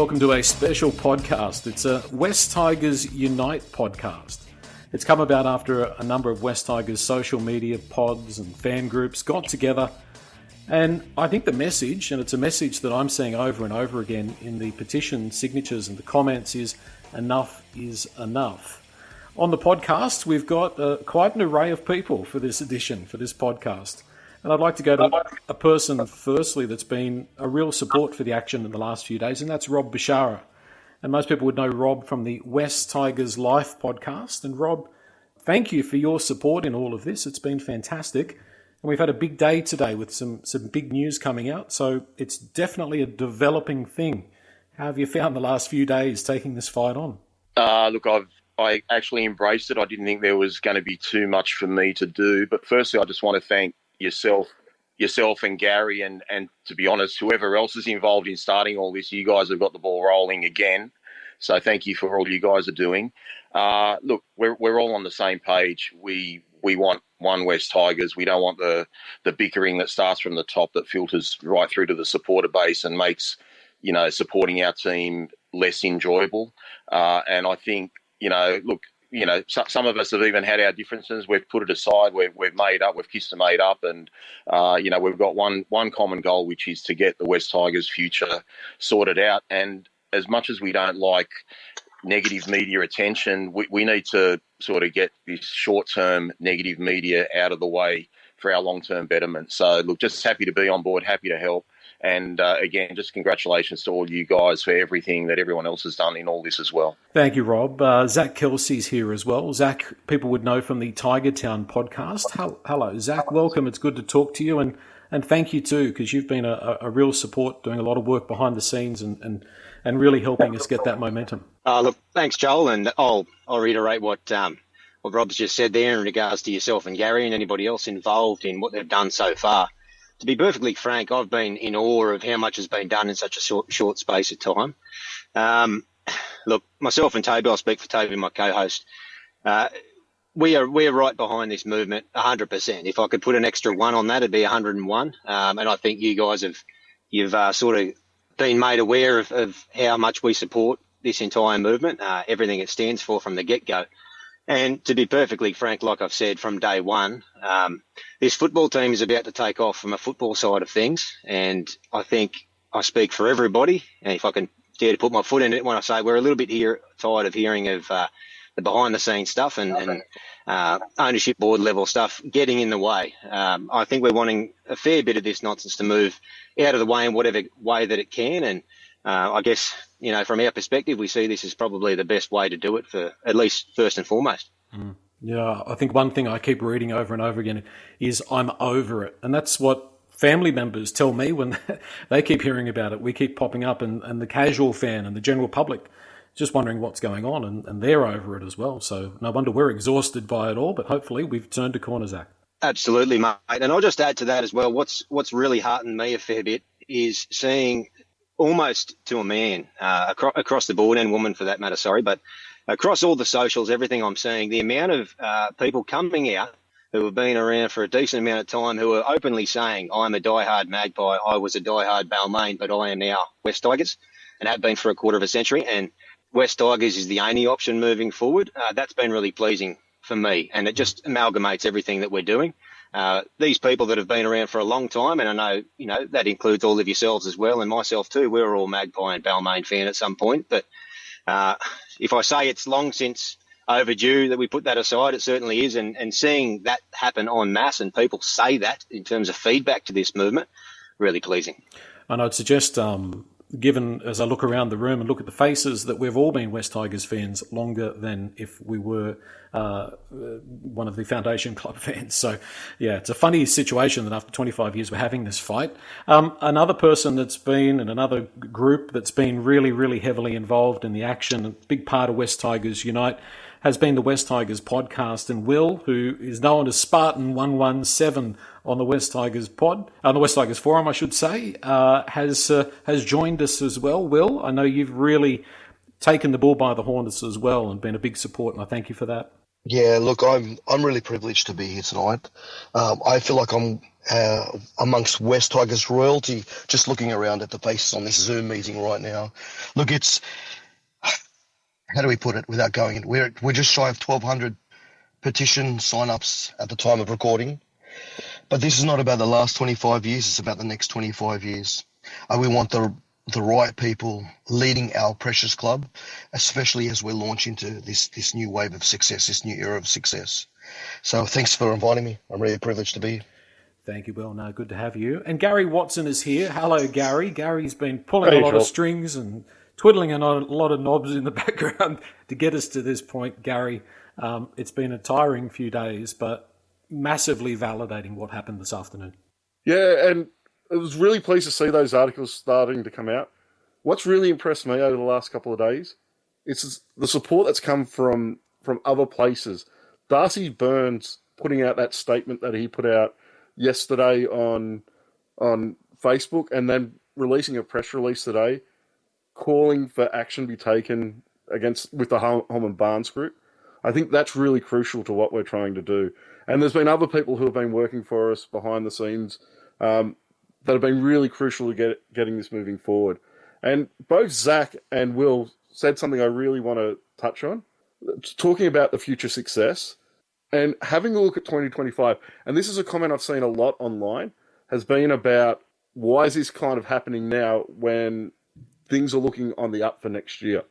welcome to a special podcast. It's a West Tigers Unite podcast. It's come about after a number of West Tigers social media pods and fan groups got together, and I think the message, and it's a message that I'm seeing over and over again in the petition signatures and the comments, is enough is enough. On the podcast, we've got quite an array of people for this edition, for this podcast. And I'd like to go to a person, firstly, that's been a real support for the action in the last few days, and that's Rob Bechara. And most people would know Rob from the West Tigers Life podcast. And Rob, thank you for your support in all of this. It's been fantastic. And we've had a big day today with some big news coming out. So it's definitely a developing thing. How have you found the last few days taking this fight on? Look, I actually embraced it. I didn't think there was going to be too much for me to do. But firstly, I just want to thank yourself and Gary, and to be honest, whoever else is involved in starting all this. You guys have got the ball rolling again, so thank you for all you guys are doing. Look, we're all on the same page. We want one West Tigers. We don't want the bickering that starts from the top that filters right through to the supporter base and makes supporting our team less enjoyable. And I think some of us have even had our differences. We've put it aside. We've made up. We've kissed and made up, and we've got one common goal, which is to get the West Tigers' future sorted out. And as much as we don't like negative media attention, we need to sort of get this short-term negative media out of the way for our long-term betterment. So, look, just happy to be on board, happy to help. And again, just congratulations to all you guys for everything that everyone else has done in all this as well. Thank you, Rob. Zach Kelsey's here as well. Zach, people would know from the Tiger Town podcast. Hello, Zach. Welcome. It's good to talk to you. And thank you too, because you've been a real support, doing a lot of work behind the scenes and really helping us get that momentum. Look, thanks, Joel. And I'll reiterate what Rob's just said there in regards to yourself and Gary and anybody else involved in what they've done so far. To be perfectly frank, I've been in awe of how much has been done in such a short space of time. Look, myself and Toby, I'll speak for Toby, my co-host, we're right behind this movement 100%. If I could put an extra one on that, it'd be 101. And I think you guys you've sort of been made aware of how much we support this entire movement, everything it stands for from the get-go. And to be perfectly frank, like I've said from day one, this football team is about to take off from a football side of things. And I think I speak for everybody. And if I can dare to put my foot in it when I say we're a little bit tired of hearing of the behind-the-scenes stuff and ownership board level stuff getting in the way. I think we're wanting a fair bit of this nonsense to move out of the way in whatever way that it can. And I guess, from our perspective, we see this as probably the best way to do it, for at least first and foremost. Mm. Yeah, I think one thing I keep reading over and over again is I'm over it. And that's what family members tell me when they keep hearing about it. We keep popping up, and the casual fan and the general public just wondering what's going on, and they're over it as well. So no wonder we're exhausted by it all, but hopefully we've turned a corner, Zach. Absolutely, mate. And I'll just add to that as well. What's really heartened me a fair bit is seeing almost to a man across the board, and woman for that matter, but across all the socials, everything I'm seeing, the amount of people coming out who have been around for a decent amount of time who are openly saying, I'm a diehard Magpie, I was a diehard Balmain, but I am now West Tigers and have been for a quarter of a century, and West Tigers is the only option moving forward. That's been really pleasing for me, and it just amalgamates everything that we're doing. These people that have been around for a long time, and I know, that includes all of yourselves as well, and myself too, we're all Magpie and Balmain fan at some point. But if I say it's long since overdue that we put that aside, it certainly is. And seeing that happen en masse and people say that in terms of feedback to this movement, really pleasing. And I'd suggest, given as I look around the room and look at the faces, that we've all been West Tigers fans longer than if we were one of the Foundation Club fans. So, yeah, it's a funny situation that after 25 years we're having this fight. Another person that's been, and another group that's been really, really heavily involved in the action, a big part of West Tigers Unite, has been the West Tigers podcast, and Will, who is known as Spartan 117 on the West Tigers on the West Tigers forum, I should say, has joined us as well. Will, I know you've really taken the bull by the horns as well and been a big support, and I thank you for that. Yeah, look, I'm really privileged to be here tonight. I feel like I'm amongst West Tigers royalty, just looking around at the faces on this Zoom meeting right now. Look, it's, how do we put it without going in? We're just shy of 1,200 petition sign-ups at the time of recording. But this is not about the last 25 years, it's about the next 25 years. We want the right people leading our precious club, especially as we launch into this new wave of success, this new era of success. So thanks for inviting me. I'm really privileged to be here. Thank you, Bill. No, good to have you. And Gary Watson is here. Hello, Gary. Gary's been pulling a lot of strings and twiddling a lot of knobs in the background to get us to this point. Gary, it's been a tiring few days, but massively validating what happened this afternoon. Yeah, and I was really pleased to see those articles starting to come out. What's really impressed me over the last couple of days is the support that's come from other places. Darcy Burns putting out that statement that he put out yesterday on Facebook, and then releasing a press release today calling for action be taken with the Holman Barnes group. I think that's really crucial to what we're trying to do. And there's been other people who have been working for us behind the scenes that have been really crucial to getting this moving forward. And both Zach and Will said something I really want to touch on, talking about the future success and having a look at 2025. And this is a comment I've seen a lot online, has been about why is this kind of happening now when things are looking on the up for next year,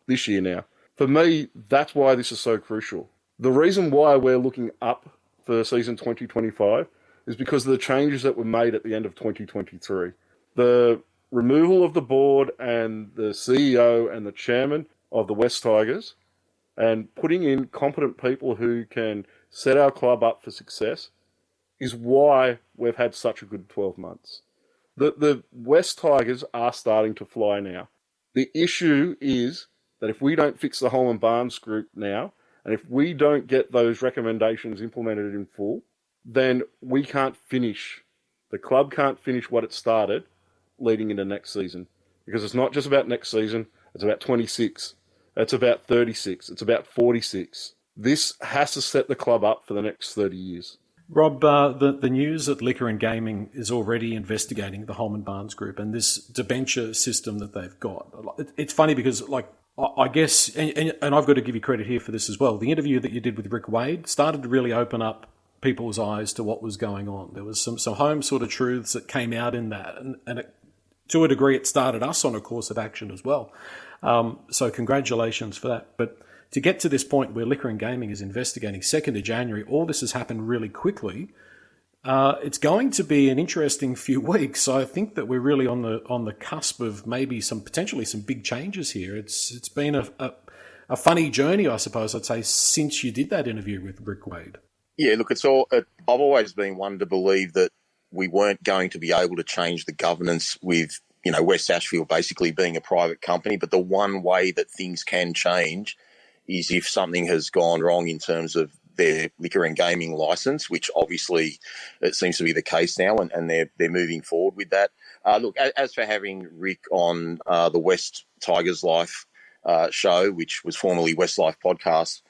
this year now. For me, that's why this is so crucial. The reason why we're looking up for season 2025 is because of the changes that were made at the end of 2023. The removal of the board and the CEO and the chairman of the West Tigers, and putting in competent people who can set our club up for success, is why we've had such a good 12 months. The West Tigers are starting to fly now. The issue is that if we don't fix the Holman Barnes group now, and if we don't get those recommendations implemented in full, then we can't finish. The club can't finish what it started leading into next season. Because it's not just about next season, it's about 26. It's about 36. It's about 46. This has to set the club up for the next 30 years. Rob, the news that Liquor and Gaming is already investigating the Holman Barnes Group and this debenture system that they've got. It's funny because, I guess, and I've got to give you credit here for this as well, the interview that you did with Rick Wade started to really open up people's eyes to what was going on. There was some home sort of truths that came out in that, and to a degree it started us on a course of action as well. So congratulations for that. But to get to this point where Liquor and Gaming is investigating 2nd of January, all this has happened really quickly. It's going to be an interesting few weeks. I think that we're really on the cusp of maybe potentially some big changes here. It's been a funny journey, I suppose I'd say, since you did that interview with Rick Wade. Yeah, look, I've always been one to believe that we weren't going to be able to change the governance with, West Ashfield basically being a private company. But the one way that things can change is if something has gone wrong in terms of their liquor and gaming license, which obviously it seems to be the case now, and they're moving forward with that. Look, as for having Rick on the West Tigers Life show, which was formerly West Life Podcast,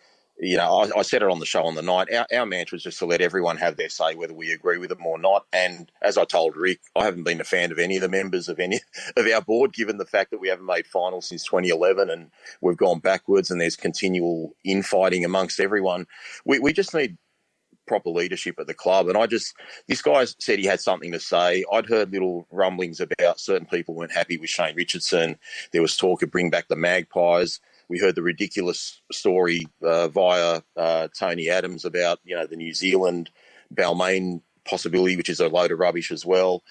I said it on the show on the night. Our mantra is just to let everyone have their say, whether we agree with them or not. And as I told Rick, I haven't been a fan of any of the members of any of our board, given the fact that we haven't made finals since 2011 and we've gone backwards and there's continual infighting amongst everyone. We just need proper leadership at the club. And this guy said he had something to say. I'd heard little rumblings about certain people weren't happy with Shane Richardson. There was talk of bring back the Magpies. We heard the ridiculous story via Tony Adams about, the New Zealand Balmain possibility, which is a load of rubbish as well.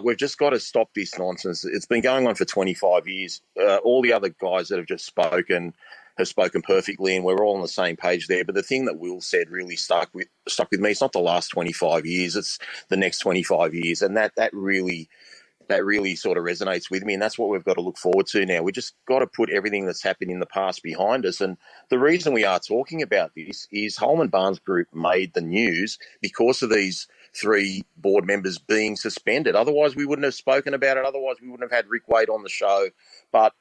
We've just got to stop this nonsense. It's been going on for 25 years. All the other guys that have just spoken have spoken perfectly, and we're all on the same page there. But the thing that Will said really stuck with me. It's not the last 25 years; it's the next 25 years, and that really sort of resonates with me, and that's what we've got to look forward to now. We just got to put everything that's happened in the past behind us. And the reason we are talking about this is Holman Barnes Group made the news because of these 3 board members being suspended. Otherwise, we wouldn't have spoken about it. Otherwise, we wouldn't have had Rick Wade on the show. But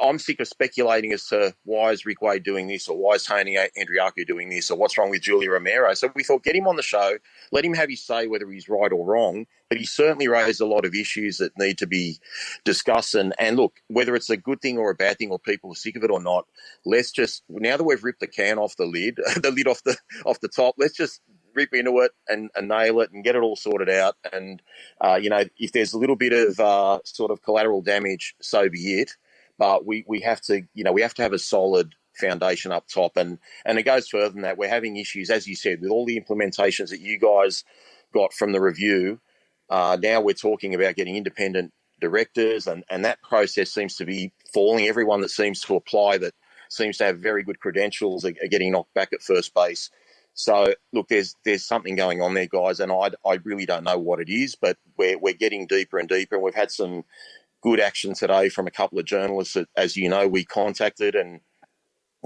I'm sick of speculating as to why is Rick Wade doing this, or why is Tony Andriaku doing this, or what's wrong with Julia Romero. So we thought, get him on the show, let him have his say whether he's right or wrong. But he certainly raised a lot of issues that need to be discussed. And look, whether it's a good thing or a bad thing, or people are sick of it or not, let's just, now that we've ripped the can off the lid, the lid off the top, let's just rip into it and nail it and get it all sorted out. And if there's a little bit of sort of collateral damage, so be it. But we have to, we have to have a solid foundation up top. And it goes further than that. We're having issues, as you said, with all the implementations that you guys got from the review. Now we're talking about getting independent directors, and that process seems to be falling. Everyone that seems to apply that seems to have very good credentials are getting knocked back at first base. So, look, there's something going on there, guys, and I really don't know what it is, but we're getting deeper and deeper, and we've had some good action today from a couple of journalists that, as you know, we contacted and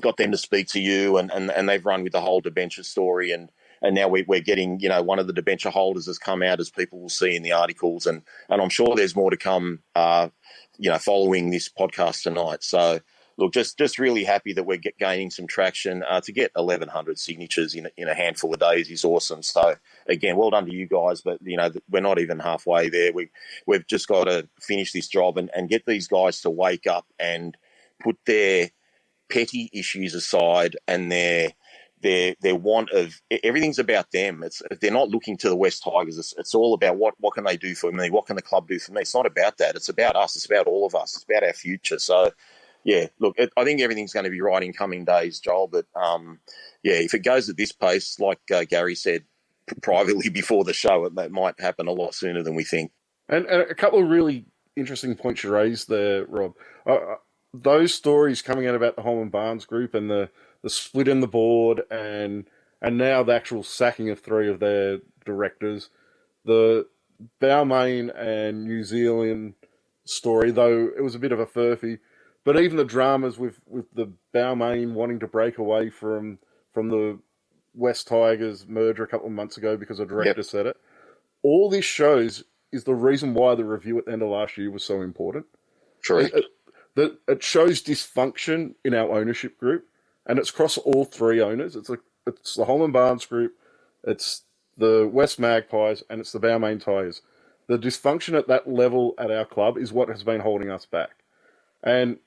got them to speak to you, and they've run with the whole debenture story, and now we're getting, one of the debenture holders has come out, as people will see in the articles, and I'm sure there's more to come, following this podcast tonight. So, look, just really happy that we're gaining some traction. To get 1,100 signatures in a handful of days is awesome. So, again, well done to you guys, but, we're not even halfway there. We've just got to finish this job and get these guys to wake up and put their petty issues aside and their want of everything's about them. They're not looking to the West Tigers. It's all about what can they do for me? What can the club do for me? It's not about that. It's about us. It's about all of us. It's about our future. So, yeah, look, I think everything's going to be right in coming days, Joel. But, if it goes at this pace, like Gary said privately before the show, that might happen a lot sooner than we think. And a couple of really interesting points you raised there, Rob. Those stories coming out about the Holman Barnes group and the split in the board and now the actual sacking of 3 of their directors, the Balmain and New Zealand story, though it was a bit of a furphy. But even the dramas with the Balmain wanting to break away from the West Tigers merger a couple of months ago because a director said it, all this shows is the reason why the review at the end of last year was so important. True. It shows dysfunction in our ownership group, and it's across all 3 owners. It's the Holman Barnes group, it's the West Magpies, and it's the Balmain Tigers. The dysfunction at that level at our club is what has been holding us back. And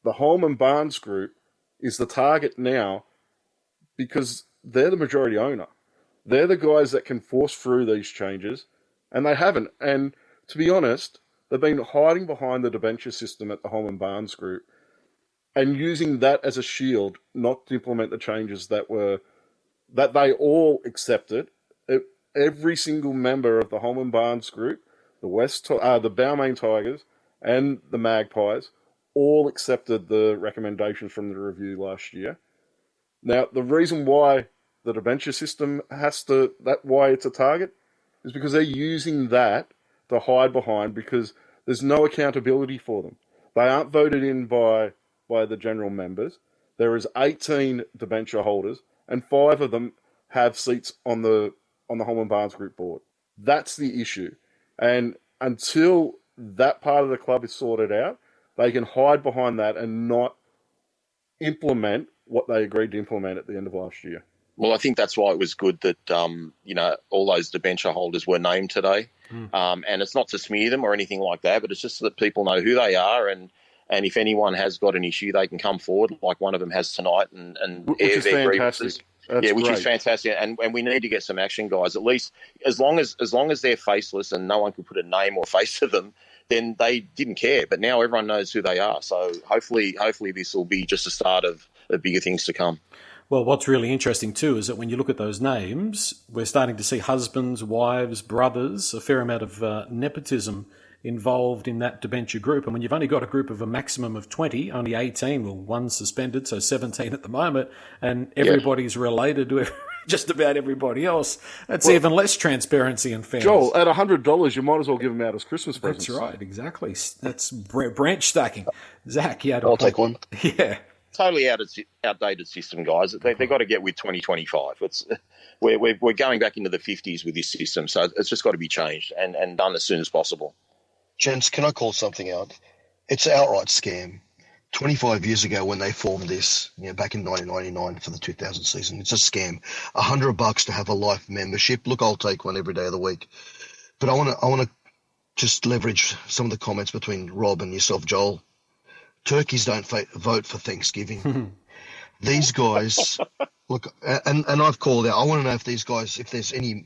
the Holman Barnes group is the target now because they're the majority owner. They're the guys that can force through these changes, and they haven't. And to be honest, they've been hiding behind the debenture system at the Holman Barnes group and using that as a shield not to implement the changes that they all accepted. Every single member of the Holman Barnes group, the Balmain Tigers and the Magpies, all accepted the recommendations from the review last year. Now, the reason why the debenture system why it's a target is because they're using that to hide behind, because there's no accountability for them. They aren't voted in by the general members. There is 18 debenture holders, and 5 of them have seats on the Holman Barnes Group board. That's the issue. And until that part of the club is sorted out, they can hide behind that and not implement what they agreed to implement at the end of last year. Well, I think that's why it was good that, all those debenture holders were named today. And it's not to smear them or anything like that, but it's just so that people know who they are. And if anyone has got an issue, they can come forward like one of them has tonight and air their grievances. Which is fantastic. And we need to get some action, guys. At least as long as they're faceless and no one can put a name or face to them, then they didn't care. But now everyone knows who they are. So hopefully this will be just the start of bigger things to come. Well, what's really interesting too is that when you look at those names, we're starting to see husbands, wives, brothers, a fair amount of nepotism involved in that debenture group. And when you've only got a group of a maximum of 20, only 18, well, one's suspended, so 17 at the moment, and everybody's related to just about everybody else, that's even less transparency and fairness. Joel, at $100, you might as well give them out as Christmas presents. That's right, exactly. That's branch stacking. Zach, you had I'll take one. Yeah. Totally outdated system, guys. They've got to get with 2025. We're going back into the 50s with this system, so it's just got to be changed and done as soon as possible. Gents, can I call something out? It's an outright scam. 25 years ago when they formed this, back in 1999 for the 2000 season. It's a scam. $100 to have a life membership. Look, I'll take one every day of the week. But I want to just leverage some of the comments between Rob and yourself, Joel. Turkeys don't vote for Thanksgiving. These guys, look, and I've called out. I want to know if these guys, if there's any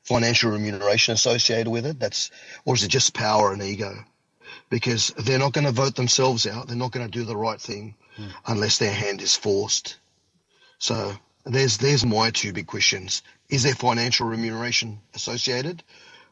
financial remuneration associated with it. Or is it just power and ego? Because they're not going to vote themselves out. They're not going to do the right thing unless their hand is forced. So there's my two big questions. Is there financial remuneration associated,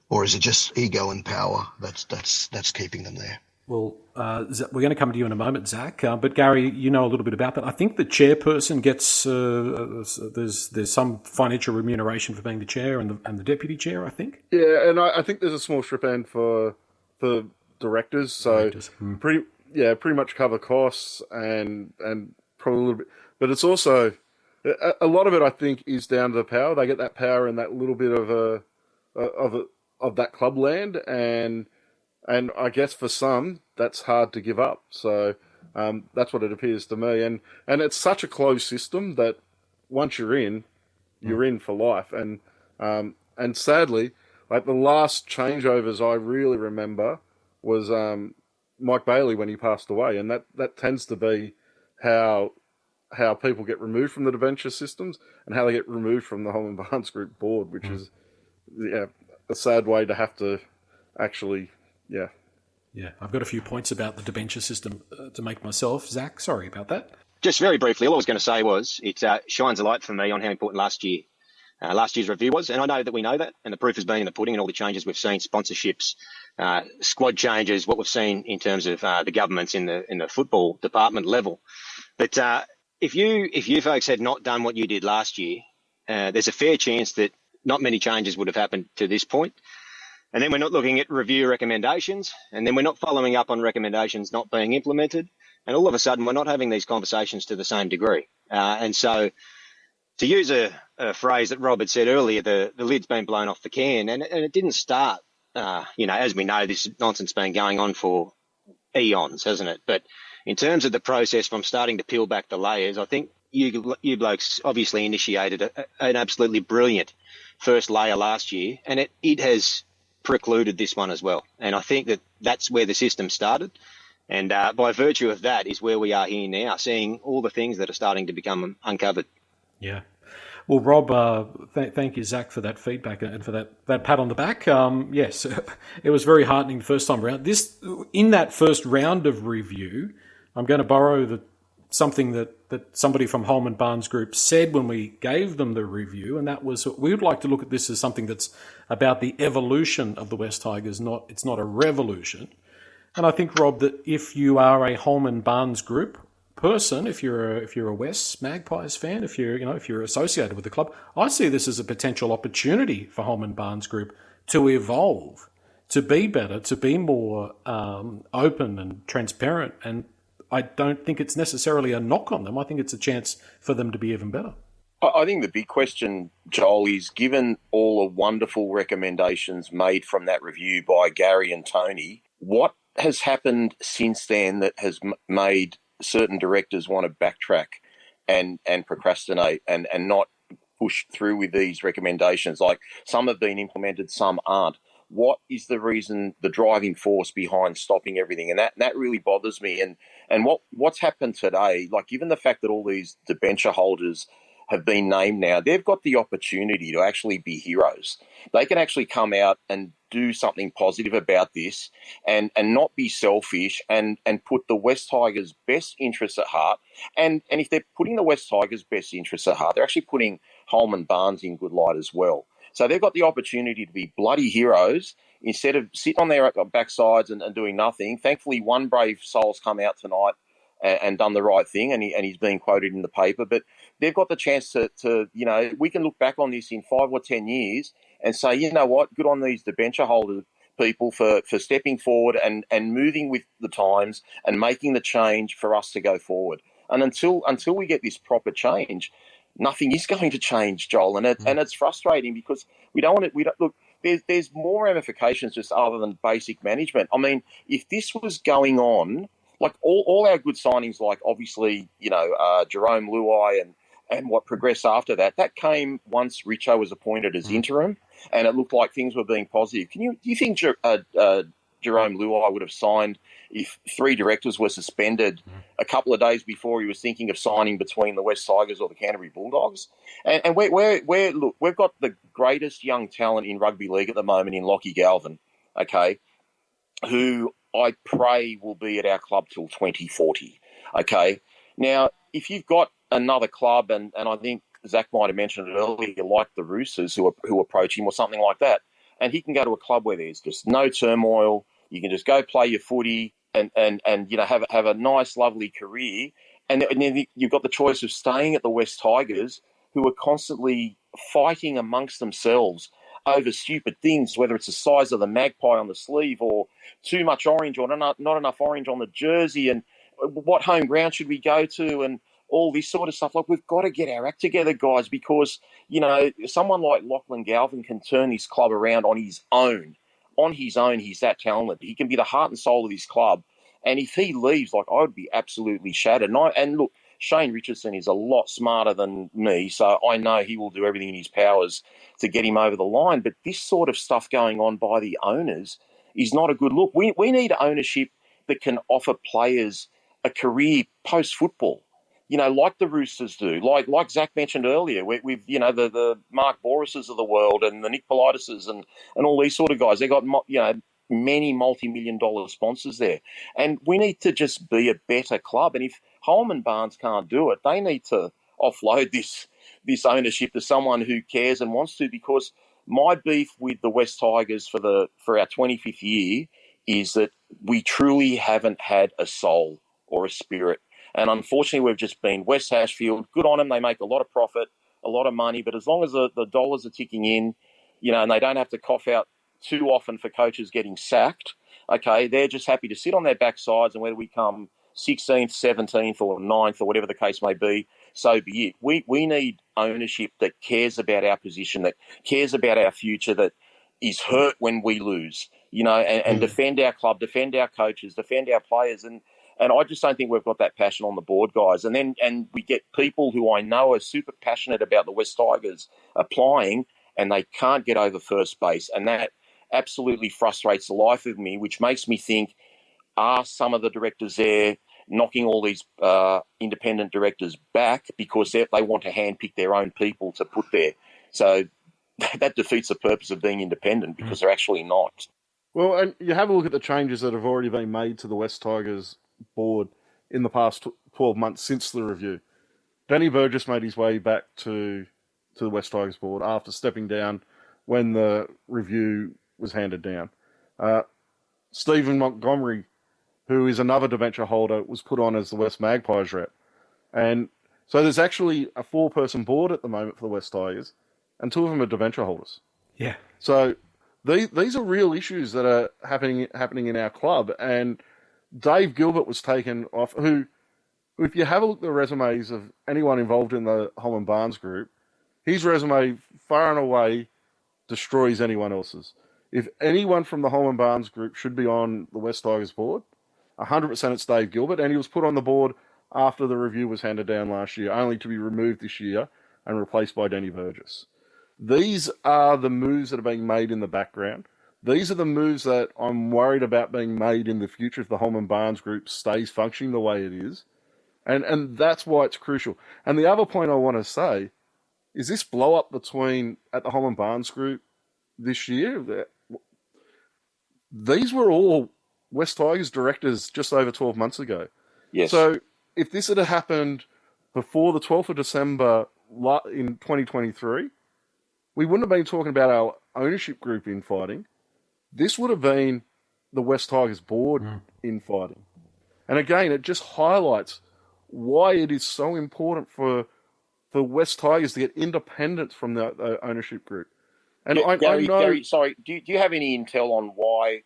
or is it just ego and power that's keeping them there? Well, we're going to come to you in a moment, Zach. But Gary, you know a little bit about that. I think the chairperson gets there's some financial remuneration for being the chair and the deputy chair, I think. Yeah, and I think there's a small strip end for directors. So pretty much cover costs and probably a little bit. But it's also a lot of it, I think, is down to the power. They get that power and that little bit of that club land, and I guess for some that's hard to give up. So that's what it appears to me. And it's such a closed system that once you're in for life. And sadly, like the last changeovers I really remember was Mike Bailey when he passed away, and that tends to be how people get removed from the debenture systems and how they get removed from the Holman Barnes Group board, which is a sad way to have to actually. Yeah, I've got a few points about the debenture system to make myself. Zach, sorry about that. Just very briefly, all I was going to say was it shines a light for me on how important last year's review was. And I know that we know that, and the proof has been in the pudding and all the changes we've seen, sponsorships, squad changes, what we've seen in terms of the governments in the football department level. But if you folks had not done what you did last year, there's a fair chance that not many changes would have happened to this point. And then we're not looking at review recommendations, and then we're not following up on recommendations not being implemented. And all of a sudden, we're not having these conversations to the same degree. And so to use a phrase that Rob had said earlier, the lid's been blown off the can, and it didn't start, as we know, this nonsense been going on for eons, hasn't it? But in terms of the process from starting to peel back the layers, I think you blokes obviously initiated an absolutely brilliant first layer last year, and it has precluded this one as well. And I think that's where the system started. And by virtue of that is where we are here now, seeing all the things that are starting to become uncovered. Yeah. Well, Rob, thank you, Zach, for that feedback and for that pat on the back. Yes, it was very heartening the first time around. In that first round of review, I'm going to borrow something that somebody from Holman Barnes Group said when we gave them the review, and that was we would like to look at this as something that's about the evolution of the West Tigers, it's not a revolution. And I think, Rob, that if you are a Holman Barnes Group person, if you're a West Magpies fan, if you're associated with the club, I see this as a potential opportunity for Holman Barnes Group to evolve, to be better, to be more open and transparent. And I don't think it's necessarily a knock on them. I think it's a chance for them to be even better. I think the big question, Joel, is given all the wonderful recommendations made from that review by Gary and Tony, what has happened since then that has made certain directors want to backtrack and procrastinate and not push through with these recommendations? Like, some have been implemented, some aren't. What is the reason, the driving force behind stopping everything? And that really bothers me. And what's happened today, like, given the fact that all these debenture holders have been named now, they've got the opportunity to actually be heroes. They can actually come out and do something positive about this and not be selfish and put the West Tigers' best interests at heart. And if they're putting the West Tigers' best interests at heart, they're actually putting Holman Barnes in good light as well. So they've got the opportunity to be bloody heroes instead of sitting on their backsides and doing nothing. Thankfully, one brave soul's come out tonight and done the right thing, and he's being quoted in the paper. But they've got the chance to we can look back on this in 5 or 10 years and say, you know what, good on these debenture holder people for stepping forward and moving with the times and making the change for us to go forward. And until we get this proper change, nothing is going to change, Joel, and it's frustrating because we don't want to. Look. There's more ramifications just other than basic management. I mean, if this was going on like all our good signings, like obviously, Jerome Luai and what progressed after that, that came once Richo was appointed as interim, and it looked like things were being positive. Do you think Jerome Luai would have signed if three directors were suspended a couple of days before he was thinking of signing between the West Tigers or the Canterbury Bulldogs? And look, we've got the greatest young talent in rugby league at the moment in Lockie Galvin, okay, who I pray will be at our club till 2040, okay? Now, if you've got another club, and I think Zach might have mentioned it earlier, like the Roosters who approach him or something like that, and he can go to a club where there's just no turmoil, you can just go play your footy and have a nice, lovely career, and then you've got the choice of staying at the West Tigers, who are constantly fighting amongst themselves over stupid things, whether it's the size of the magpie on the sleeve or too much orange or not enough orange on the jersey, and what home ground should we go to, and all this sort of stuff. Like, we've got to get our act together, guys, because, someone like Lachlan Galvin can turn this club around on his own. On his own, he's that talented. He can be the heart and soul of this club. And if he leaves, I would be absolutely shattered. And look, Shane Richardson is a lot smarter than me, so I know he will do everything in his powers to get him over the line. But this sort of stuff going on by the owners is not a good look. We need ownership that can offer players a career post-football, like the Roosters do, like Zach mentioned earlier, with the Mark Borises of the world and the Nick Politis and all these sort of guys. They got many multi-million-dollar sponsors there, and we need to just be a better club. And if Holman Barnes can't do it, they need to offload this ownership to someone who cares and wants to. Because my beef with the West Tigers for our 25th year is that we truly haven't had a soul or a spirit. And unfortunately, we've just been West Hashfield. Good on them. They make a lot of profit, a lot of money. But as long as the dollars are ticking in, and they don't have to cough out too often for coaches getting sacked, okay, they're just happy to sit on their backsides, and whether we come 16th, 17th or 9th or whatever the case may be, so be it. We need ownership that cares about our position, that cares about our future, that is hurt when we lose, and defend our club, defend our coaches, defend our players. And I just don't think we've got that passion on the board, guys. And we get people who I know are super passionate about the West Tigers applying, and they can't get over first base. And that absolutely frustrates the life of me, which makes me think, are some of the directors there knocking all these independent directors back because they want to handpick their own people to put there? So that defeats the purpose of being independent, because they're actually not. Well, and you have a look at the changes that have already been made to the West Tigers board in the past 12 months since the review. Danny Burgess made his way back to the West Tigers board after stepping down when the review was handed down. Stephen Montgomery, who is another debenture holder, was put on as the West Magpies rep. And so there's actually a 4-person board at the moment for the West Tigers, and 2 of them are debenture holders. Yeah. So these are real issues that are happening in our club. And Dave Gilbert was taken off, who, if you have a look at the resumes of anyone involved in the Holman Barnes group, his resume far and away destroys anyone else's. If anyone from the Holman Barnes group should be on the West Tigers board, 100% it's Dave Gilbert, and he was put on the board after the review was handed down last year, only to be removed this year and replaced by Danny Burgess. These are the moves that are being made in the background. These are the moves that I'm worried about being made in the future if the Holman Barnes group stays functioning the way it is. And that's why it's crucial. And the other point I want to say is this blow up at the Holman Barnes group this year. These were all West Tigers directors just over 12 months ago. Yes. So if this had happened before the 12th of December in 2023, we wouldn't have been talking about our ownership group infighting. This would have been the West Tigers board infighting. And again, it just highlights why it is so important for West Tigers to get independence from the ownership group. And Gary, sorry, do you have any intel on why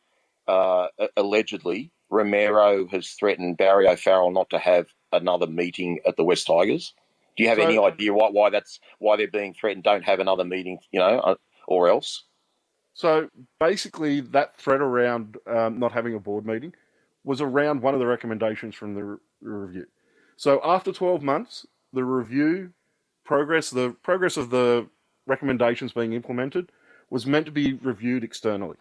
allegedly Romero has threatened Barry O'Farrell not to have another meeting at the West Tigers? Do you have any idea why they're being threatened? Don't have another meeting, or else. So basically, that threat around not having a board meeting was around one of the recommendations from the review. So after 12 months, the review progress of the recommendations being implemented was meant to be reviewed externally.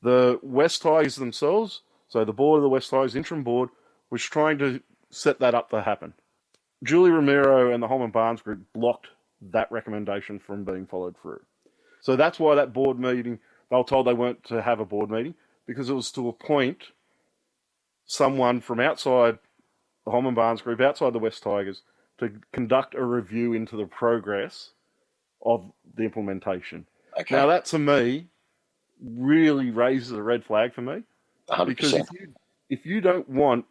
The West Tigers themselves, so the board of the West Tigers interim board, was trying to set that up to happen. Julie Romero and the Holman Barnes Group blocked that recommendation from being followed through. So that's why that board meeting, they were told they weren't to have a board meeting, because it was to appoint someone from outside the Holman Barnes Group, outside the West Tigers, to conduct a review into the progress of the implementation. Okay. Now that, to me, really raises a red flag for me. 100%. Because if you don't want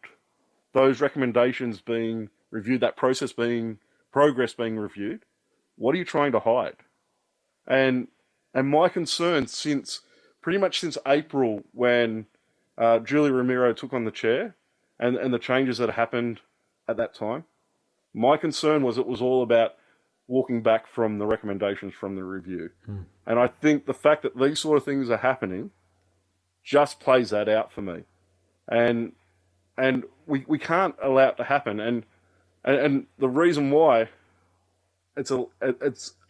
those recommendations being reviewed, that progress being reviewed, what are you trying to hide? And my concern pretty much since April, when Julie Romero took on the chair, and the changes that happened at that time, my concern was it was all about walking back from the recommendations from the review. And I think the fact that these sort of things are happening just plays that out for me. And we can't allow it to happen. And the reason why it's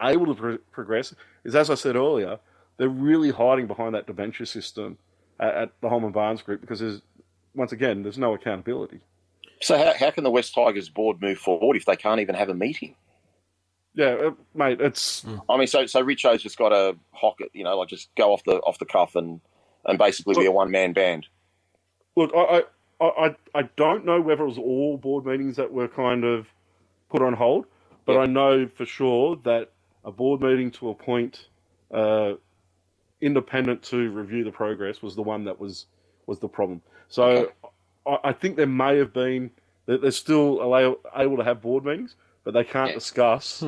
able to progress is, as I said earlier, they're really hiding behind that debenture system at the Holman Barnes Group, because there's no accountability. So how can the West Tigers board move forward if they can't even have a meeting? Yeah, mate, it's... I mean, so Richo's just got to hock it, like just go off the cuff and basically be a one-man band. Look, I don't know whether it was all board meetings that were kind of put on hold, but I know for sure that a board meeting to appoint independent to review the progress was the one that was the problem. So I think there may have been... They're still able to have board meetings, but they can't discuss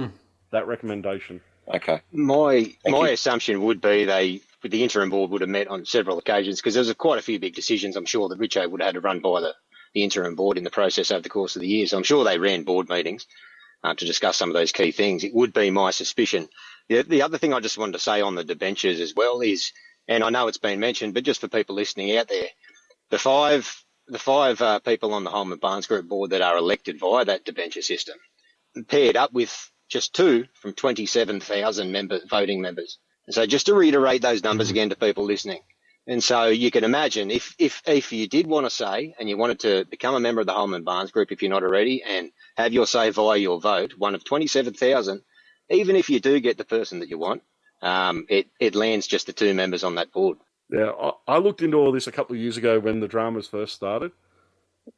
that recommendation. Okay. My assumption would be the interim board would have met on several occasions, because there was quite a few big decisions I'm sure that Richo would have had to run by the interim board in the process over the course of the year. So I'm sure they ran board meetings to discuss some of those key things. It would be my suspicion. The other thing I just wanted to say on the debentures as well is, and I know it's been mentioned, but just for people listening out there, the five people on the Holman Barnes Group board that are elected via that debenture system, paired up with just 2 from 27,000 voting members. And so just to reiterate those numbers again to people listening. And so you can imagine if you did want to say, and you wanted to become a member of the Holman Barnes Group, if you're not already, and have your say via your vote, one of 27,000, even if you do get the person that you want, it lands just the 2 members on that board. Yeah, I looked into all this a couple of years ago when the dramas first started,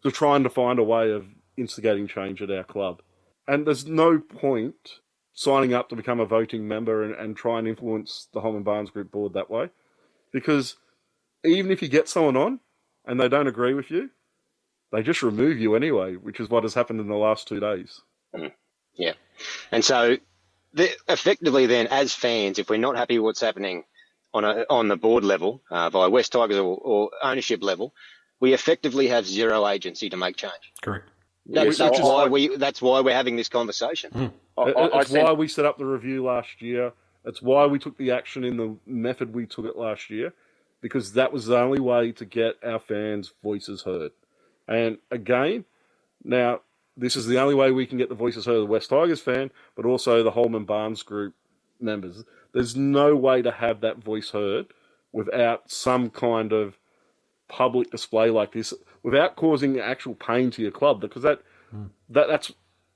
to trying to find a way of instigating change at our club. And there's no point signing up to become a voting member and try and influence the Holman Barnes Group board that way. Because even if you get someone on and they don't agree with you, they just remove you anyway, which is what has happened in the last 2 days. Yeah. And so effectively then, as fans, if we're not happy with what's happening on the board level, via West Tigers or ownership level, we effectively have zero agency to make change. Correct. That's why we're having this conversation. It's why we set up the review last year. It's why we took the action in the method we took it last year, because that was the only way to get our fans' voices heard. And again, now this is the only way we can get the voices heard of the West Tigers fan, but also the Holman Barnes Group members. There's no way to have that voice heard without some kind of public display like this, without causing actual pain to your club, because that's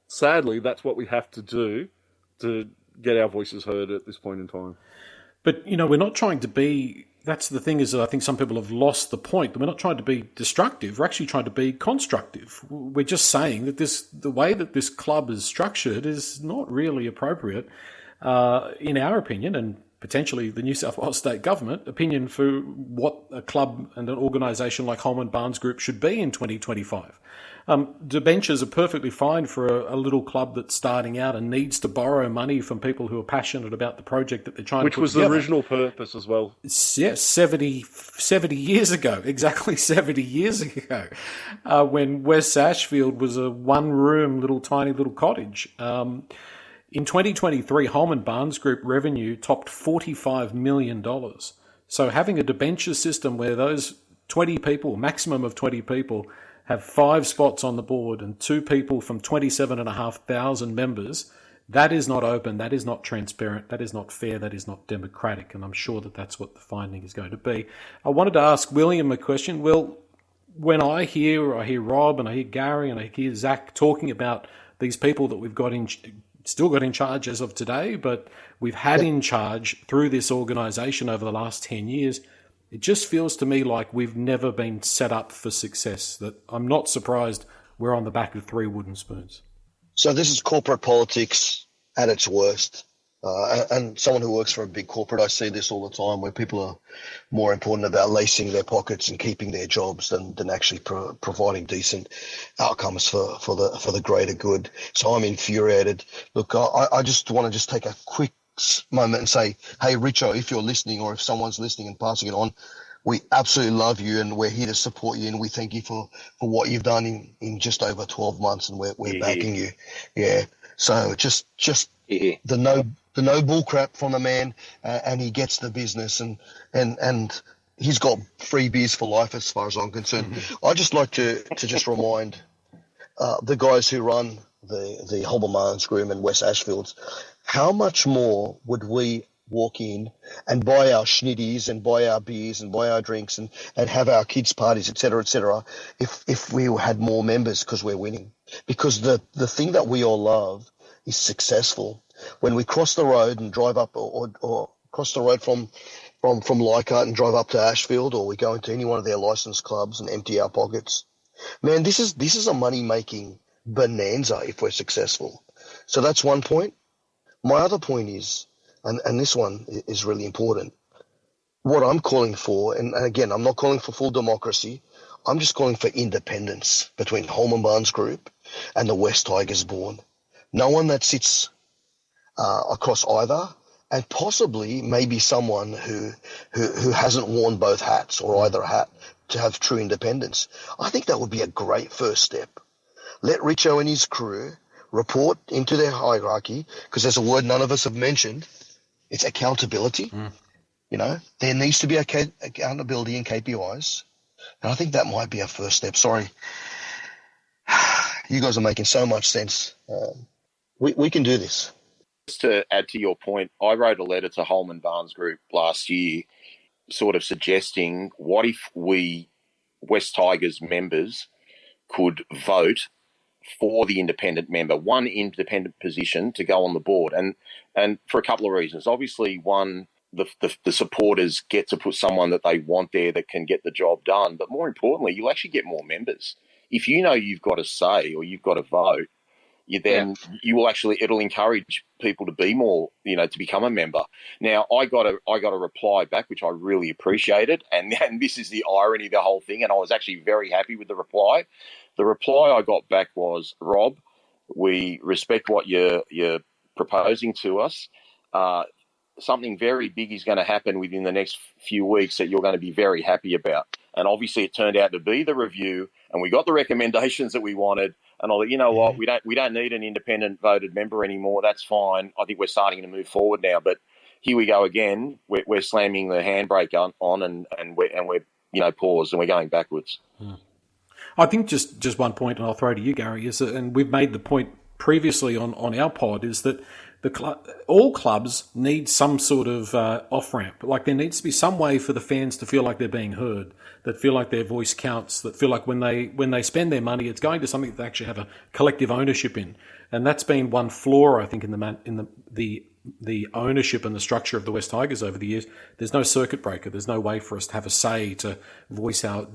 sadly that's what we have to do to get our voices heard at this point in time. But we're not trying to be. That's the thing, is that I think some people have lost the point. We're not trying to be destructive. We're actually trying to be constructive. We're just saying that the way that this club is structured is not really appropriate, in our opinion, and potentially the New South Wales State Government opinion, for what a club and an organisation like Holman Barnes Group should be in 2025. Debentures are perfectly fine for a little club that's starting out and needs to borrow money from people who are passionate about the project that they're trying to put together. Which was the original purpose as well. Yes, 70 years ago, exactly 70 years ago, when West Ashfield was a one-room tiny little cottage. In 2023, Holman Barnes Group revenue topped $45 million. So having a debenture system where those 20 people, maximum of 20 people, have 5 spots on the board and 2 people from 27,500 members, that is not open, that is not transparent, that is not fair, that is not democratic, and I'm sure that that's what the finding is going to be. I wanted to ask William a question. Well, when I hear Rob and I hear Gary and I hear Zach talking about these people that we've got still got in charge as of today, but we've had in charge through this organisation over the last 10 years, it just feels to me like we've never been set up for success, that I'm not surprised we're on the back of 3 wooden spoons. So this is corporate politics at its worst. And someone who works for a big corporate, I see this all the time, where people are more important about lacing their pockets and keeping their jobs than actually providing decent outcomes for the greater good. So I'm infuriated. Look, I just want to take a quick moment and say, hey, Richo, if you're listening, or if someone's listening and passing it on, we absolutely love you and we're here to support you, and we thank you for what you've done in just over 12 months, and we're backing you. Yeah. So just the no bull crap from the man, and he gets the business, and he's got free beers for life as far as I'm concerned. Mm-hmm. I'd just like to just remind the guys who run the Holman Barnes Groom and West Ashfields, how much more would we walk in and buy our schnitties and buy our beers and buy our drinks and have our kids' parties, et cetera, if we had more members, because we're winning. Because the thing that we all love is successful. When we cross the road and drive up, or cross the road from Leichhardt and drive up to Ashfield, or we go into any one of their licensed clubs and empty our pockets, man, this is a money-making bonanza if we're successful. So that's one point. My other point is, and this one is really important, what I'm calling for, and again, I'm not calling for full democracy, I'm just calling for independence between Holman Barnes Group and the West Tigers board. No one that sits across either, and possibly maybe someone who hasn't worn both hats or either hat, to have true independence. I think that would be a great first step. Let Richo and his crew report into their hierarchy, because there's a word none of us have mentioned. It's accountability. You know, there needs to be accountability and KPIs. And I think that might be our first step. Sorry. You guys are making so much sense. We can do this. Just to add to your point, I wrote a letter to Holman Barnes Group last year sort of suggesting, what if we West Tigers members could vote for the independent member, one independent position to go on the board, and for a couple of reasons. Obviously, one, the supporters get to put someone that they want there that can get the job done, but more importantly, you'll actually get more members. If you know you've got a say or you've got a vote, you will actually, it'll encourage people to be more, to become a member. Now, I got a reply back, which I really appreciated, and this is the irony of the whole thing, and I was actually very happy with the reply. The reply I got back was, Rob, we respect what you're proposing to us. Something very big is going to happen within the next few weeks that you're going to be very happy about. And obviously it turned out to be the review, and we got the recommendations that we wanted. And I thought, you know what, we don't need an independent voted member anymore. That's fine. I think we're starting to move forward now. But here we go again. We're slamming the handbrake on and we're paused, and we're going backwards. I think just one point, and I'll throw to you, Gary, is that, and we've made the point previously on our pod, is that all clubs need some sort of off-ramp. Like, there needs to be some way for the fans to feel like they're being heard, that feel like their voice counts, that feel like when they spend their money, it's going to something that they actually have a collective ownership in. And that's been one flaw, I think, in the ownership and the structure of the West Tigers over the years. There's no circuit breaker. There's no way for us to have a say, to voice out,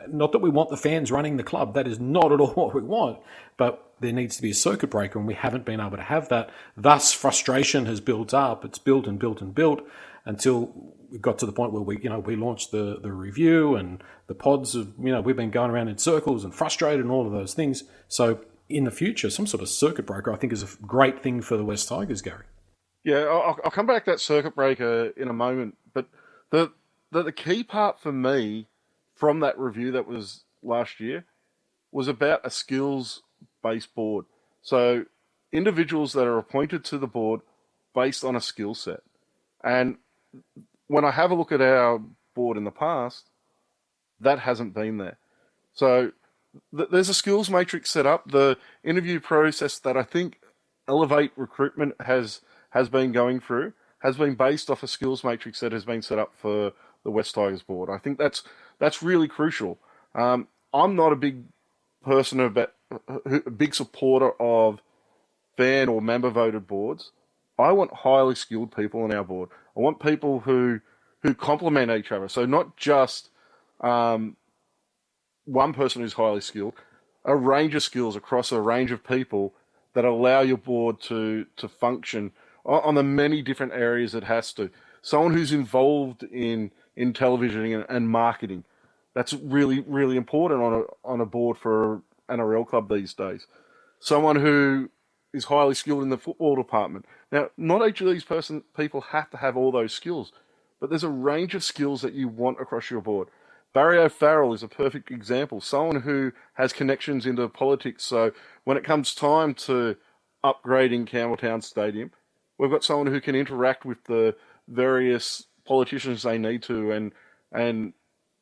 not that we want the fans running the club. That is not at all what we want. But there needs to be a circuit breaker, and we haven't been able to have that. Thus, frustration has built up. It's built and built and built until we got to the point where we launched the review, and the pods of, we've been going around in circles and frustrated and all of those things. So in the future, some sort of circuit breaker, I think, is a great thing for the West Tigers, Gary. Yeah, I'll come back to that circuit breaker in a moment. But the key part for me from that review that was last year was about a skills-based board. So individuals that are appointed to the board based on a skill set. And when I have a look at our board in the past, That hasn't been there. So there's a skills matrix set up. The interview process that I think Elevate Recruitment has been going through has been based off a skills matrix that has been set up for the West Tigers board. I think that's really crucial. I'm not a big person about a big supporter of fan or member voted boards. I want highly skilled people on our board. I want people who complement each other. So not just one person who's highly skilled, a range of skills across a range of people that allow your board to function on the many different areas it has to. Someone who's involved in television and marketing. That's really, really important on a board for an NRL club these days. Someone who is highly skilled in the football department. Now, not each of these people have to have all those skills, but there's a range of skills that you want across your board. Barry O'Farrell is a perfect example, someone who has connections into politics. So when it comes time to upgrading Campbelltown Stadium, we've got someone who can interact with the various politicians they need to and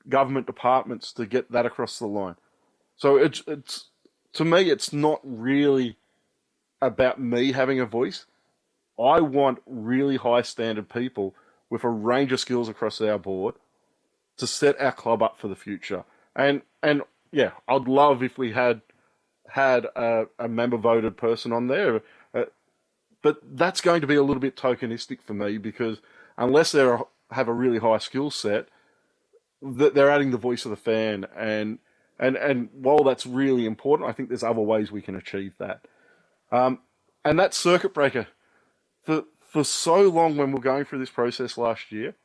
government departments to get that across the line. So it's to me, it's not really about me having a voice. I want really high standard people with a range of skills across our board to set our club up for the future. And yeah, I'd love if we had a member voted person on there, but that's going to be a little bit tokenistic for me, because unless they have a really high skill set, they're adding the voice of the fan. And while that's really important, I think there's other ways we can achieve that. And that circuit breaker, for so long when we're going through this process last year,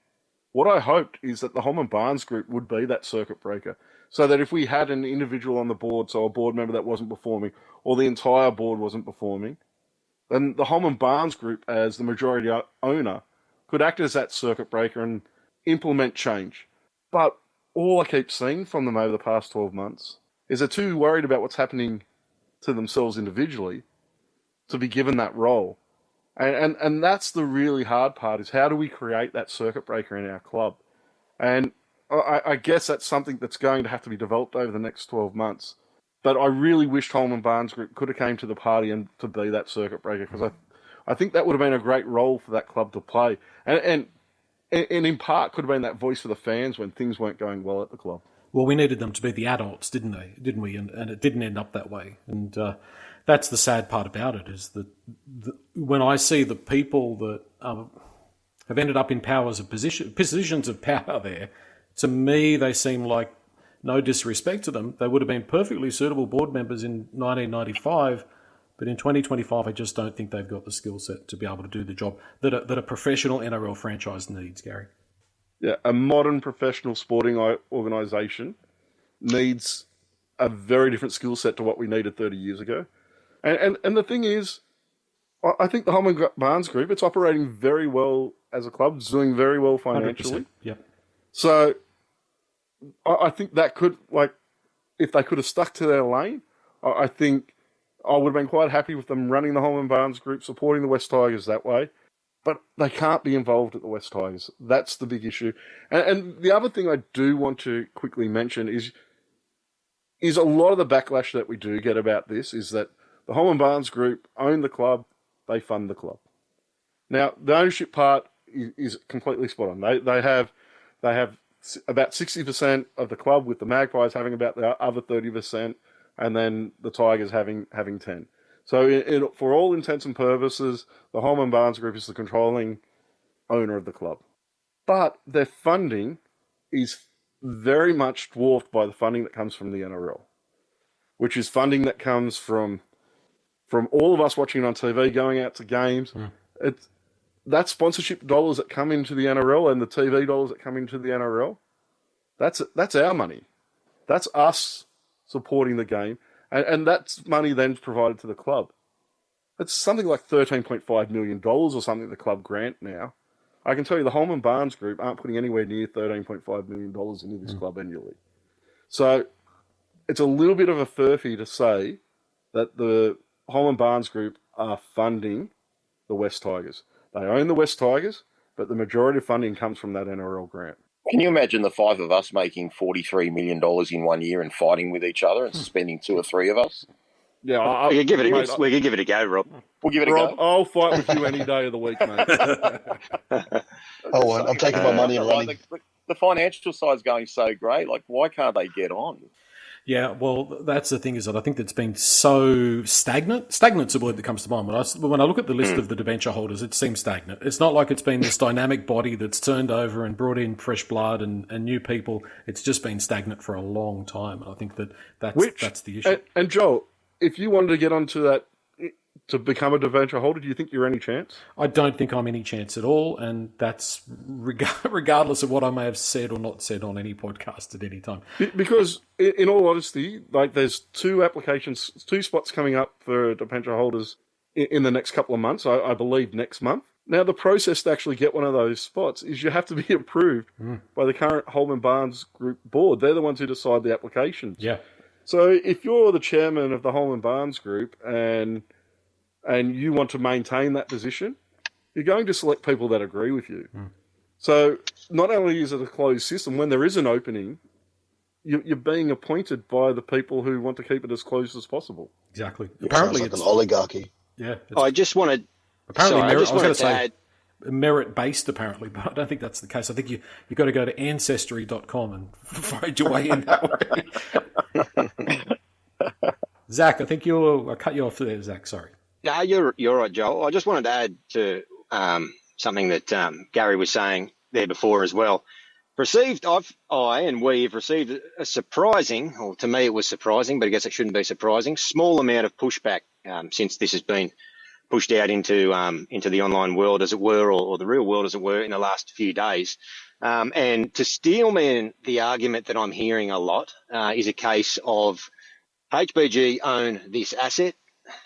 what I hoped is that the Holman Barnes group would be that circuit breaker, so that if we had an individual on the board, so a board member that wasn't performing, or the entire board wasn't performing, then the Holman Barnes group, as the majority owner, could act as that circuit breaker and implement change. But all I keep seeing from them over the past 12 months is they're too worried about what's happening to themselves individually to be given that role. And that's the really hard part, is how do we create that circuit breaker in our club? And I guess that's something that's going to have to be developed over the next 12 months. But I really wish Holman Barnes Group could have came to the party and to be that circuit breaker, because I think that would have been a great role for that club to play. And in part could have been that voice for the fans when things weren't going well at the club. Well, we needed them to be the adults, didn't we? And it didn't end up that way. And that's the sad part about it, is that when I see the people that have ended up in positions of power there, to me they seem like, no disrespect to them, they would have been perfectly suitable board members in 1995, but in 2025 I just don't think they've got the skill set to be able to do the job that a professional NRL franchise needs, Gary. Yeah, a modern professional sporting organisation needs a very different skill set to what we needed 30 years ago. And the thing is, I think the Holman Barnes Group, it's operating very well as a club, it's doing very well financially. 100%, yep. So I think that could, like, if they could have stuck to their lane, I think I would have been quite happy with them running the Holman Barnes Group, supporting the West Tigers that way. But they can't be involved at the West Tigers. That's the big issue. And the other thing I do want to quickly mention is a lot of the backlash that we do get about this is that the Holman Barnes Group own the club, they fund the club. Now, the ownership part is completely spot on. They have about 60% of the club, with the Magpies having about the other 30%, and then the Tigers having 10%. So for all intents and purposes, the Holman Barnes Group is the controlling owner of the club. But their funding is very much dwarfed by the funding that comes from the NRL, which is funding that comes from all of us watching on TV, going out to games. That sponsorship dollars that come into the NRL and the TV dollars that come into the NRL, that's our money. That's us supporting the game. And that's money then provided to the club. It's something like $13.5 million or something the club grant now. I can tell you the Holman Barnes Group aren't putting anywhere near $13.5 million into this club annually. So it's a little bit of a furphy to say that the Holman Barnes Group are funding the West Tigers. They own the West Tigers, but the majority of funding comes from that NRL grant. Can you imagine the five of us making $43 million in 1 year and fighting with each other and suspending two or three of us? Yeah, We could give it mate, a go, Rob. We'll give it a Rob, go. I'll fight with you any day of the week, mate. I won't. I'm taking my money and running. The financial side's going so great. Like, why can't they get on? Yeah, well, that's the thing is that I think that's been so stagnant. Stagnant's a word that comes to mind. When I look at the list of the debenture holders, it seems stagnant. It's not like it's been this dynamic body that's turned over and brought in fresh blood and new people. It's just been stagnant for a long time. And I think that's the issue. And Joel, if you wanted to get onto that to become a debenture holder, do you think you're any chance? I don't think I'm any chance at all, and that's regardless of what I may have said or not said on any podcast at any time. Because, in all honesty, like there's two spots coming up for debenture holders in the next couple of months. I believe next month. Now, the process to actually get one of those spots is you have to be approved by the current Holman Barnes Group board. They're the ones who decide the applications. Yeah. So if you're the chairman of the Holman Barnes Group and you want to maintain that position, you're going to select people that agree with you. So not only is it a closed system, when there is an opening, you're being appointed by the people who want to keep it as closed as possible. Exactly. Yeah, Apparently, sounds like an oligarchy. Yeah. I just wanted. Apparently, Sorry, I just wanted to say add. merit-based, apparently, but I don't think that's the case. I think you've got to go to ancestry.com and find your way in that way. Zach, I think I'll cut you off there, Zach. Sorry. No, you're right, Joel. I just wanted to add to something that Gary was saying there before as well. We've received a surprising, or to me it was surprising, but I guess it shouldn't be surprising, small amount of pushback since this has been pushed out into the online world, as it were, or the real world, as it were, in the last few days. And to steelman the argument that I'm hearing a lot is a case of HBG own this asset.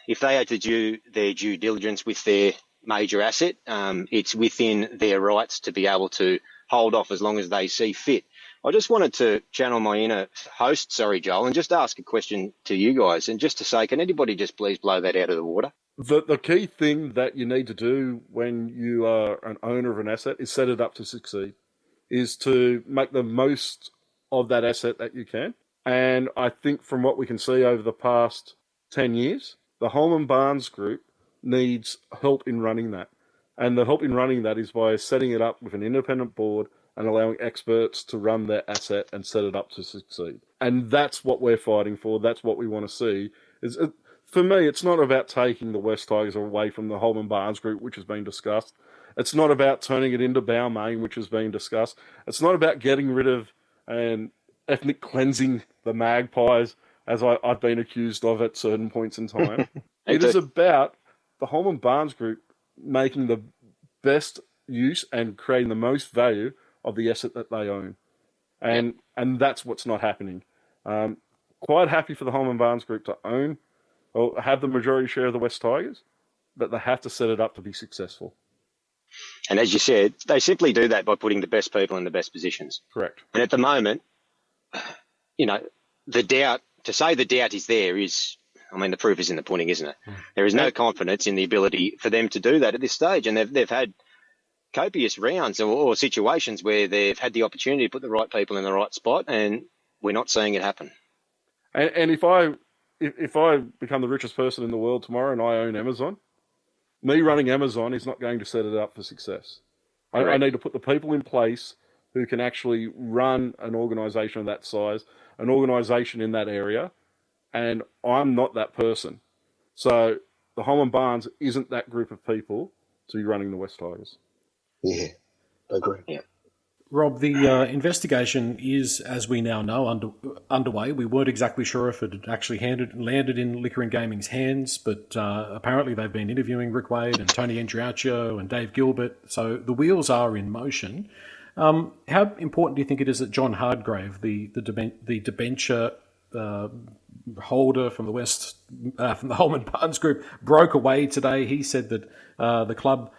If they had to do their due diligence with their major asset, it's within their rights to be able to hold off as long as they see fit. I just wanted to channel my inner host, Joel, and just ask a question to you guys, and just to say, can anybody just please blow that out of the water? The key thing that you need to do when you are an owner of an asset is set it up to succeed, is to make the most of that asset that you can. And I think from what we can see over the past 10 years, the Holman Barnes Group needs help in running that. And the help in running that is by setting it up with an independent board and allowing experts to run their asset and set it up to succeed. And that's what we're fighting for. That's what we want to see. For me, it's not about taking the West Tigers away from the Holman Barnes Group, which has been discussed. It's not about turning it into Balmain, which has been discussed. It's not about getting rid of and ethnic cleansing the Magpies, as I've been accused of at certain points in time. It is about the Holman Barnes Group making the best use and creating the most value of the asset that they own. And that's what's not happening. Quite happy for the Holman Barnes Group to own or have the majority share of the West Tigers, but they have to set it up to be successful. And as you said, they simply do that by putting the best people in the best positions. Correct. And at the moment, the doubt is there is, the proof is in the pudding, isn't it? There is no confidence in the ability for them to do that at this stage. And they've had copious rounds or situations where they've had the opportunity to put the right people in the right spot, and we're not seeing it happen. And if I become the richest person in the world tomorrow and I own Amazon, me running Amazon is not going to set it up for success. I need to put the people in place who can actually run an organization of that size, an organization in that area, and I'm not that person. So the Holman Barnes isn't that group of people to be running the West Tigers. Yeah, I agree. Yeah. Rob, the investigation is, as we now know, underway. We weren't exactly sure if it had actually landed in Liquor and Gaming's hands, but apparently they've been interviewing Rick Wade and Tony Andriaccio and Dave Gilbert, so the wheels are in motion. How important do you think it is that John Hardgrave, the debenture holder from the Holman Barnes Group, broke away today? He said that the club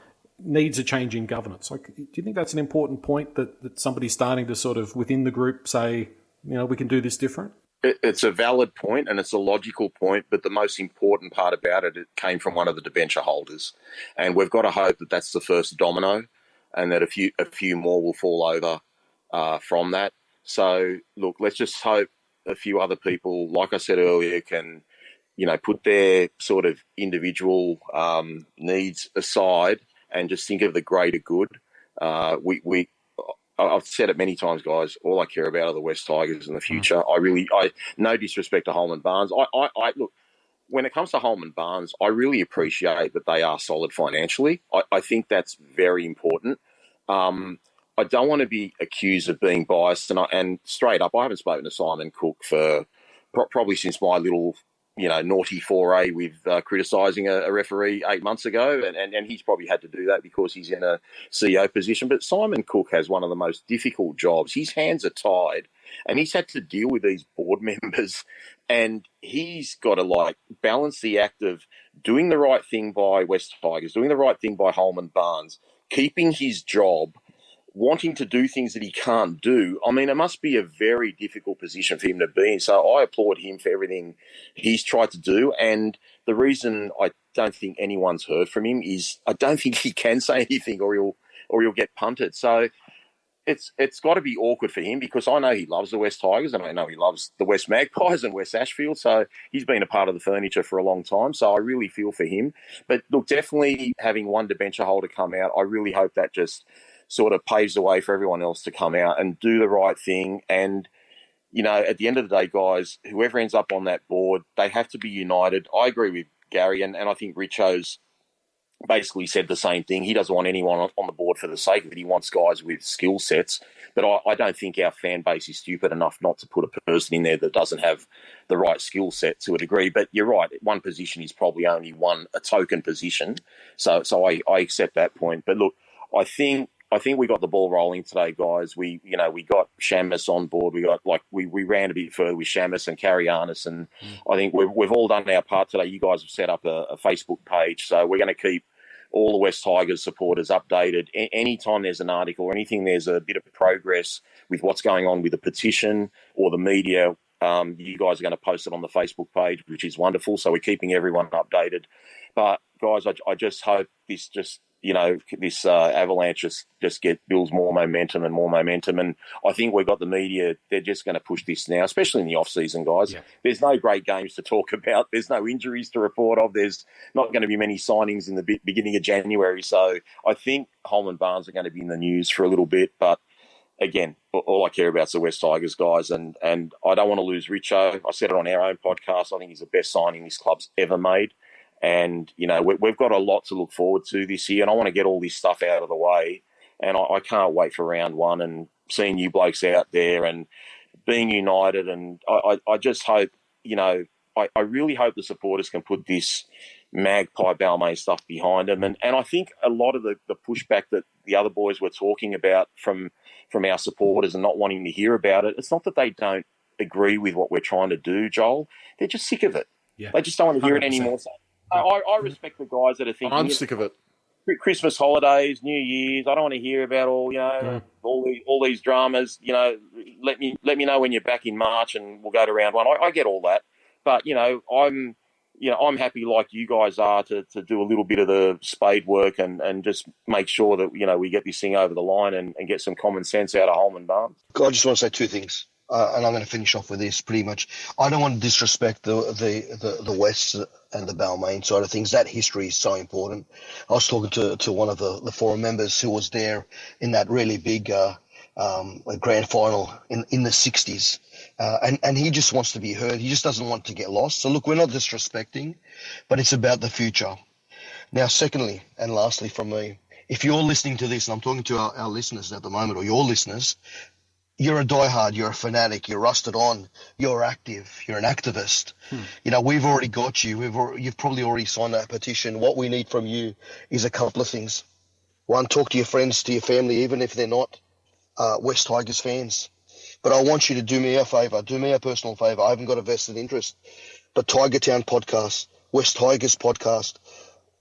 needs a change in governance. Do you think that's an important point that somebody's starting to sort of within the group say, we can do this different? It's a valid point and it's a logical point, but the most important part about it came from one of the debenture holders. And we've got to hope that that's the first domino and that a few more will fall over from that. So, look, let's just hope a few other people, like I said earlier, can, put their sort of individual needs aside and just think of the greater good. I've said it many times, guys. All I care about are the West Tigers in the future. I no disrespect to Holman Barnes. I look, when it comes to Holman Barnes, I really appreciate that they are solid financially. I think that's very important. I don't want to be accused of being biased, and straight up, I haven't spoken to Simon Cook for probably since my little, naughty foray with criticising a referee 8 months ago, and he's probably had to do that because he's in a CEO position. But Simon Cook has one of the most difficult jobs. His hands are tied, and he's had to deal with these board members, and he's got to balance the act of doing the right thing by West Tigers, doing the right thing by Holman Barnes, keeping his job, wanting to do things that he can't do. I mean, it must be a very difficult position for him to be in. So I applaud him for everything he's tried to do. And the reason I don't think anyone's heard from him is I don't think he can say anything or he'll get punted. So it's got to be awkward for him because I know he loves the West Tigers and I know he loves the West Magpies and West Ashfield. So he's been a part of the furniture for a long time. So I really feel for him. But look, definitely having one debenture holder come out, I really hope that just sort of paves the way for everyone else to come out and do the right thing. And, at the end of the day, guys, whoever ends up on that board, they have to be united. I agree with Gary, and I think Richo's basically said the same thing. He doesn't want anyone on the board for the sake of it. He wants guys with skill sets. But I don't think our fan base is stupid enough not to put a person in there that doesn't have the right skill set to a degree. But you're right, one position is probably only a token position. So I accept that point. But look, I think we got the ball rolling today, guys. We got Shamus on board. We ran a bit further with Shamus and Karianis, and I think we've all done our part today. You guys have set up a Facebook page, so we're going to keep all the West Tigers supporters updated. Anytime there's an article or anything, there's a bit of progress with what's going on with the petition or the media, you guys are going to post it on the Facebook page, which is wonderful. So we're keeping everyone updated. But guys, I just hope this this avalanche just builds more momentum. And I think we've got the media, they're just going to push this now, especially in the off-season, guys. Yeah. There's no great games to talk about. There's no injuries to report of. There's not going to be many signings in the beginning of January. So I think Holman Barnes are going to be in the news for a little bit. But again, all I care about is the West Tigers, guys. And I don't want to lose Richo. I said it on our own podcast. I think he's the best signing this club's ever made. And, we've got a lot to look forward to this year, and I want to get all this stuff out of the way. And I can't wait for round one and seeing you blokes out there and being united. And I just hope, I really hope the supporters can put this Magpie Balmain stuff behind them. And I think a lot of the pushback that the other boys were talking about from our supporters and not wanting to hear about it, it's not that they don't agree with what we're trying to do, Joel. They're just sick of it. Yeah. They just don't want to hear 100%. It anymore. So I respect the guys that are thinking. I'm sick of it. Christmas holidays, New Year's. I don't want to hear about all these dramas. Let me know when you're back in March, and we'll go to round one. I get all that, but I'm happy like you guys are to do a little bit of the spade work and just make sure that we get this thing over the line and get some common sense out of Holman Barnes. I just want to say two things. And I'm going to finish off with this pretty much. I don't want to disrespect the West and the Balmain side of things. That history is so important. I was talking to one of the forum members who was there in that really big grand final in the 60s. And he just wants to be heard. He just doesn't want to get lost. So, look, we're not disrespecting, but it's about the future. Now, secondly and lastly from me, if you're listening to this, and I'm talking to our listeners at the moment, or your listeners, you're a diehard, you're a fanatic, you're rusted on, you're active, you're an activist. We've already got you. You've probably already signed that petition. What we need from you is a couple of things. One, talk to your friends, to your family, even if they're not West Tigers fans. But I want you to do me a favour, do me a personal favour. I haven't got a vested interest. But Tiger Town podcast, West Tigers podcast,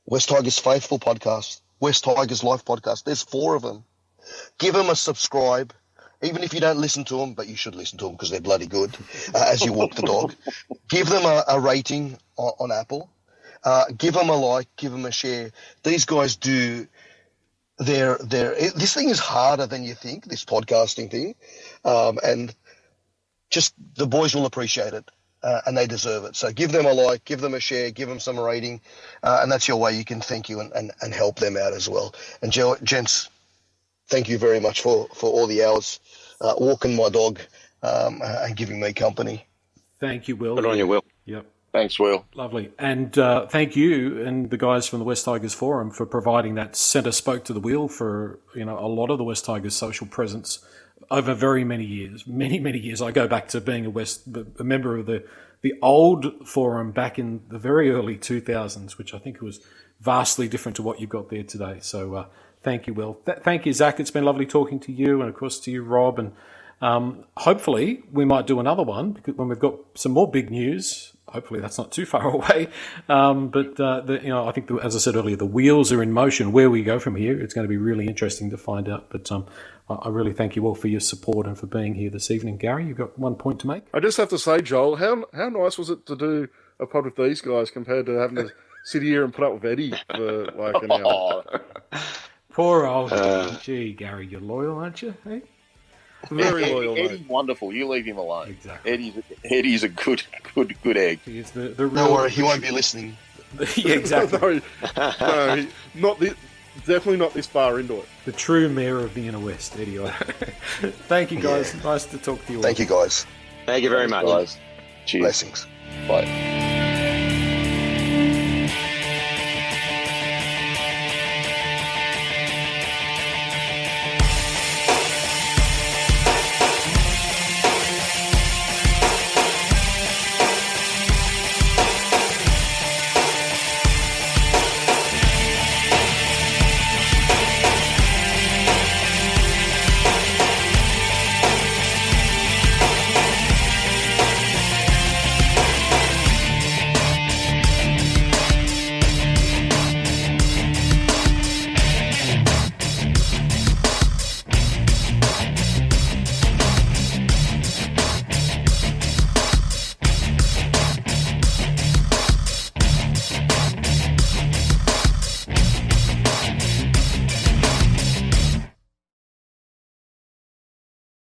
West Tigers Faithful podcast, West Tigers Life podcast. There's 4 of them. Give them a subscribe. Even if you don't listen to them, but you should listen to them because they're bloody good as you walk the dog. Give them a rating on Apple. Give them a like, give them a share. These guys do this thing is harder than you think, this podcasting thing, and just the boys will appreciate it, and they deserve it. So give them a like, give them a share, give them some rating, and that's your way you can thank you and help them out as well. And gents, thank you very much for all the hours walking my dog and giving me company. Thank you, Will. Good on you, Will. Yep. Thanks, Will. Lovely. And thank you and the guys from the West Tigers Forum for providing that centre spoke to the wheel for, a lot of the West Tigers social presence over very many years. Many, many years. I go back to being a member of the old forum back in the very early 2000s, which I think was vastly different to what you've got there today. So thank you, Will. Thank you, Zach. It's been lovely talking to you, and of course to you, Rob. And hopefully we might do another one because when we've got some more big news. Hopefully that's not too far away. I think, as I said earlier, the wheels are in motion. Where we go from here, it's going to be really interesting to find out. But I really thank you all for your support and for being here this evening. Gary, you've got one point to make? I just have to say, Joel, how nice was it to do a pod with these guys compared to having to sit here and put up with Eddie for like an hour? Poor old gee, Gary, you're loyal, aren't you? Hey? Very loyal. Eddie's wonderful. You leave him alone. Exactly. Eddie's a good egg. He is the Don't real... worry, he won't be listening. Yeah, exactly. Definitely not this far into it. The true mayor of the Inner West, Eddie. Thank you, guys. Yeah. Nice to talk to you all. Thank you, guys. Thank you very much. Guys. Cheers. Blessings. Bye.